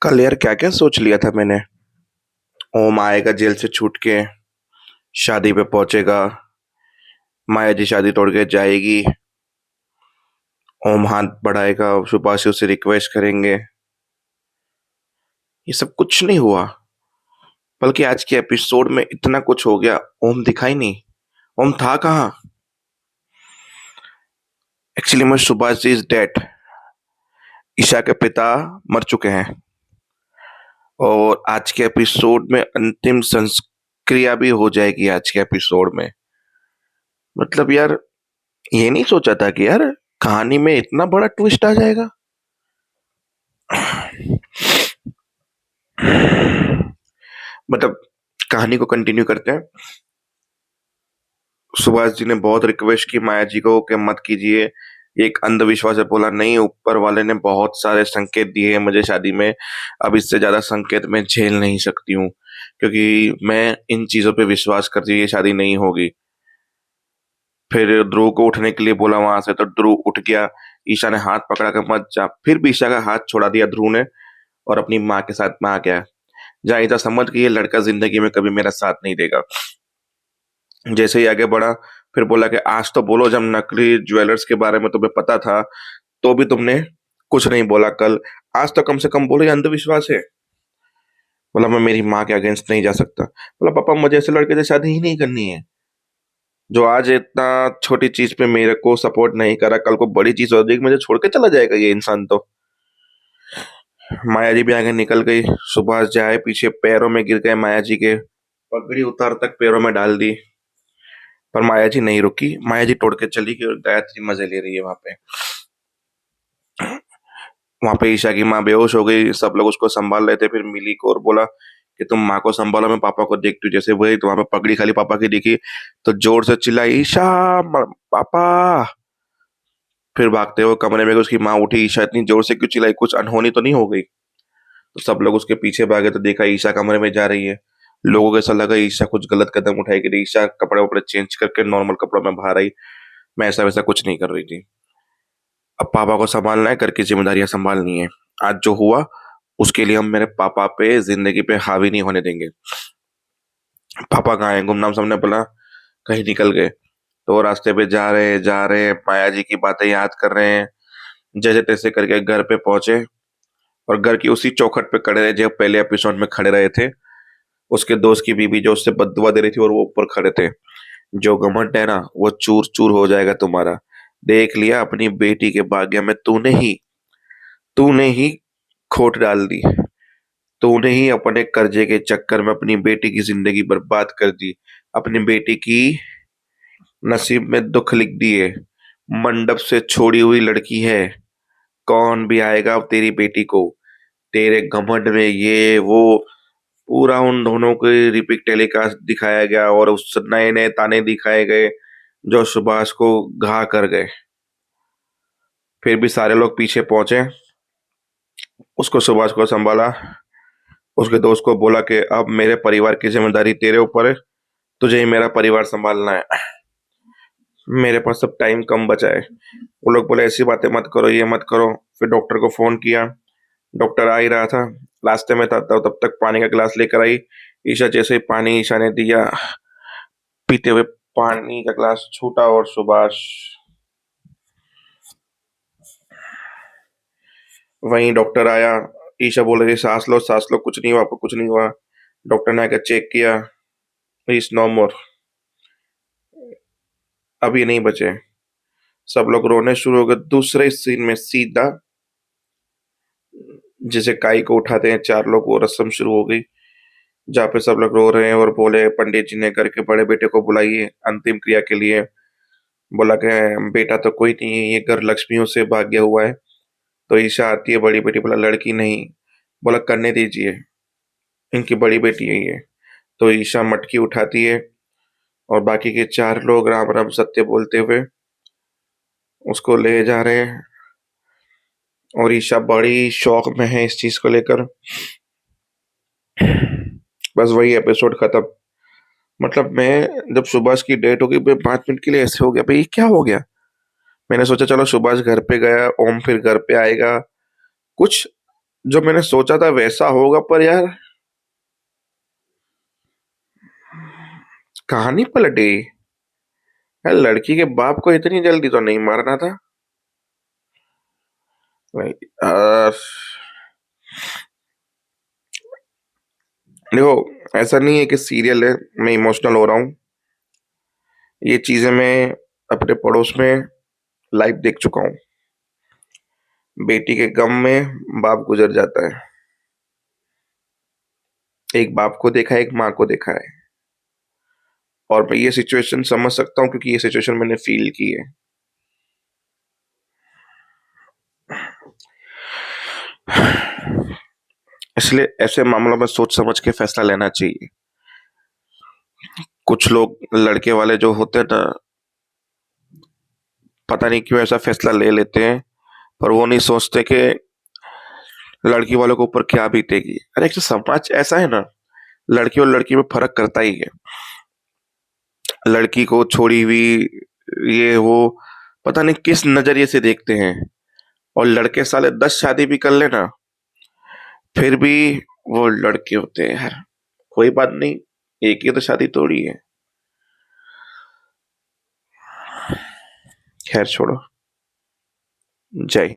कल यार क्या क्या सोच लिया था मैंने। ओम आएगा जेल से छूट के, शादी पे पहुंचेगा, माया जी शादी तोड़ के जाएगी। ओम हाथ बढ़ाएगा, सुभाष उससे रिक्वेस्ट करेंगे। ये सब कुछ नहीं हुआ, बल्कि आज के एपिसोड में इतना कुछ हो गया। ओम दिखाई नहीं। ओम था कहाँ? एक्चुअली में सुभाष जी इज डेड। ईशा के पिता मर चुके हैं और आज के एपिसोड में अंतिम संस्क्रिया भी हो जाएगी आज के एपिसोड में। मतलब यार, ये नहीं सोचा था कि यार कहानी में इतना बड़ा ट्विस्ट आ जाएगा। मतलब कहानी को कंटिन्यू करते हैं। सुभाष जी ने बहुत रिक्वेस्ट की माया जी को कि मत कीजिए, ये एक अंधविश्वास है। बोला नहीं, ऊपर वाले ने बहुत सारे संकेत दिए हैं मुझे शादी में। अब इससे ज्यादा संकेत मैं झेल नहीं सकती हूँ, क्योंकि मैं इन चीजों पे विश्वास करती हूँ, ये शादी नहीं होगी। फिर ध्रुव को उठने के लिए बोला वहां से, तो ध्रुव उठ गया। ईशा ने हाथ पकड़ा कर मत जा, फिर भी ईशा का हाथ छोड़ा दिया ध्रुव ने और अपनी माँ के साथ में आ गया। जहाँ ईशा समझ गई ये लड़का जिंदगी में कभी मेरा साथ नहीं देगा। जैसे ही आगे बढ़ा, फिर बोला कि आज तो बोलो, जब नकली ज्वेलर्स के बारे में तुम्हें पता था तो भी तुमने कुछ नहीं बोला कल। आज तो कम से कम बोलो, ये अंधविश्वास है। बोला मैं मेरी माँ के अगेंस्ट नहीं जा सकता। बोला पापा, मुझे ऐसे लड़के से शादी ही नहीं करनी है जो आज इतना छोटी चीज पे मेरे को सपोर्ट नहीं करा, कल को बड़ी चीज हो जाएगी, मुझे छोड़ के चला जाएगा ये इंसान तो। माया जी भी आगे निकल गई। सुभाष जाए पीछे पैरों में गिर गए माया जी के, पगड़ी उतार तक पैरों में डाल दी। पर माया जी नहीं रुकी, माया जी तोड़ के चली गई और गायत्री मजे ले रही है वहां पे। वहां पे ईशा की माँ बेहोश हो गई, सब लोग उसको संभाल रहे थे। फिर मिली को और बोला कि तुम माँ को संभालो, मैं पापा को देखती हूँ। जैसे वही तो वहां पे पगड़ी खाली पापा की दिखी तो जोर से चिल्लाई, ईशा, पापा। फिर भागते हुए कमरे में गई, उसकी माँ उठी। ईशा इतनी जोर से क्यों चिल्लाई, कुछ अनहोनी तो नहीं हो गई? तो सब लोग उसके पीछे भागे तो देखा ईशा कमरे में जा रही है। लोगों को ऐसा लगा ईशा कुछ गलत कदम उठाएगी। ईशा कपड़े वपड़े चेंज करके नॉर्मल कपड़ों में बाहर आई। मैं ऐसा वैसा कुछ नहीं कर रही थी। अब पापा को संभालना है, घर की जिम्मेदारियां संभालनी है। आज जो हुआ उसके लिए हम मेरे पापा पे जिंदगी पे हावी नहीं होने देंगे। पापा कहाँ हैं? गुमनाम सामने बोला कहीं निकल गए। तो रास्ते पे जा रहे माया जी की बातें याद कर रहे हैं। जैसे तैसे करके घर पे पहुंचे और घर की उसी चौखट पे खड़े रहे जब पहले एपिसोड में खड़े रहे थे। उसके दोस्त की बीवी जो उससे बददुआ दे रही थी और वो ऊपर खड़े थे। जो घमंड है ना, वो चूर चूर हो जाएगा तुम्हारा। देख लिया, अपनी बेटी के भाग्य में तूने ही खोट डाल दी। तूने ही अपने कर्जे के चक्कर में अपनी बेटी की जिंदगी बर्बाद कर दी। अपनी बेटी की नसीब में दुख लिख दिए। मंडप से छोड़ी हुई लड़की है। कौन भी आएगा अब तेरी बेटी को? तेरे घमंड में ये वो पूरा उन दोनों के रिपीट टेलीकास्ट दिखाया गया और उस नए नए ताने दिखाए गए जो सुभाष को घा कर गए। फिर भी सारे लोग पीछे पहुंचे। उसको सुभाष को संभाला। उसके दोस्त को बोला कि अब मेरे परिवार की जिम्मेदारी तेरे ऊपर है, तुझे ही मेरा परिवार संभालना है। मेरे पास अब टाइम कम बचा है। वो लोग बोले ऐसी बातें मत करो, ये मत करो। फिर डॉक्टर को फोन किया। डॉक्टर आ ही रहा था, रास्ते में था, तब तक पानी का गिलास लेकर आई ईशा। जैसे ही पानी ईशा ने दिया, पीते हुए पानी का गिलास छूटा और सुभाष वहीं। डॉक्टर आया। ईशा बोल रही सांस लो, कुछ नहीं हुआ, आपको कुछ नहीं हुआ। डॉक्टर ने आकर चेक किया, इज नो मोर, अभी नहीं बचे। सब लोग रोने शुरू हो गए। दूसरे सीन में सीधा जिसे काई को उठाते हैं चार लोग, वो रस्म शुरू हो गई जहाँ पे सब लोग रो रहे हैं और बोले पंडित जी ने करके बड़े बेटे को बुलाइए अंतिम क्रिया के लिए। बोला कि बेटा तो कोई नहीं है, ये घर लक्ष्मियों से भाग्य हुआ है। तो ईशा आती है, बड़ी बेटी। बोला लड़की नहीं। बोला करने दीजिए, इनकी बड़ी बेटी है ये। तो ईशा मटकी उठाती है और बाकी के चार लोग राम राम सत्य बोलते हुए उसको ले जा रहे हैं। और ईशा बड़ी शौक में है इस चीज को लेकर। बस वही एपिसोड खत्म। मतलब मैं जब सुभाष की डेट होगी, मैं 5 मिनट के लिए ऐसे हो गया भाई, ये क्या हो गया। मैंने सोचा चलो सुभाष घर पे गया, ओम फिर घर पे आएगा, कुछ जो मैंने सोचा था वैसा होगा, पर यार कहानी पलट गई यार। लड़की के बाप को इतनी जल्दी तो नहीं मारना था। नहीं, देखो ऐसा नहीं है कि सीरियल है मैं इमोशनल हो रहा हूँ। ये चीजें मैं अपने पड़ोस में लाइव देख चुका हूँ। बेटी के गम में बाप गुजर जाता है। एक बाप को देखा है, एक माँ को देखा है। और मैं ये सिचुएशन समझ सकता हूँ क्योंकि ये सिचुएशन मैंने फील की है। इसलिए ऐसे मामलों में सोच समझ के फैसला लेना चाहिए। कुछ लोग लड़के वाले जो होते हैं ना, पता नहीं क्यों ऐसा फैसला ले लेते हैं, पर वो नहीं सोचते कि लड़की वालों के ऊपर क्या बीतेगी। अरे एक तो समाज ऐसा है ना, लड़की और लड़की में फर्क करता ही है। लड़की को छोड़ी हुई ये वो पता नहीं किस नजरिए से देखते हैं। और लड़के साले 10 शादी भी कर लेना, फिर भी वो लड़के होते हैं यार। कोई बात नहीं, एक ही तो शादी तोड़ी है। खैर छोड़ो। जय